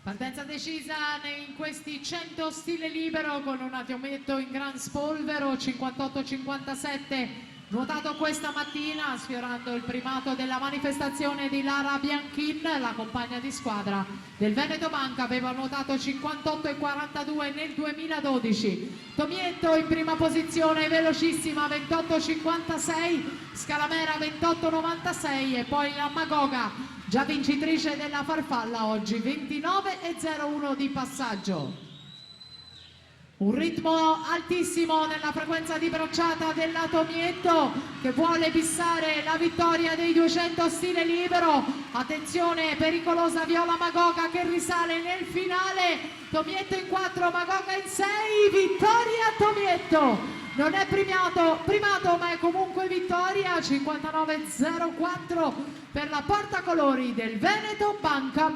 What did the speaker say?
Partenza decisa in questi 100 stile libero con un Atomietto in gran spolvero, 58-57, nuotato questa mattina, sfiorando il primato della manifestazione di Lara Bianchin, la compagna di squadra del Veneto Banca, aveva nuotato 58-42 nel 2012. Tomietto in prima posizione, velocissima, 28-56, Scalamera 28-96 e poi la Magoga, già vincitrice della farfalla oggi, 29,01 di passaggio. Un ritmo altissimo nella frequenza di bracciata della Tomietto che vuole bissare la vittoria dei 200 stile libero. Attenzione, pericolosa Viola Magoga che risale nel finale. Tomietto in 4, Magoga in 6, vittoria Tomietto. Non è primato ma è comunque vittoria, 59,04 per la portacolori del Veneto Banca.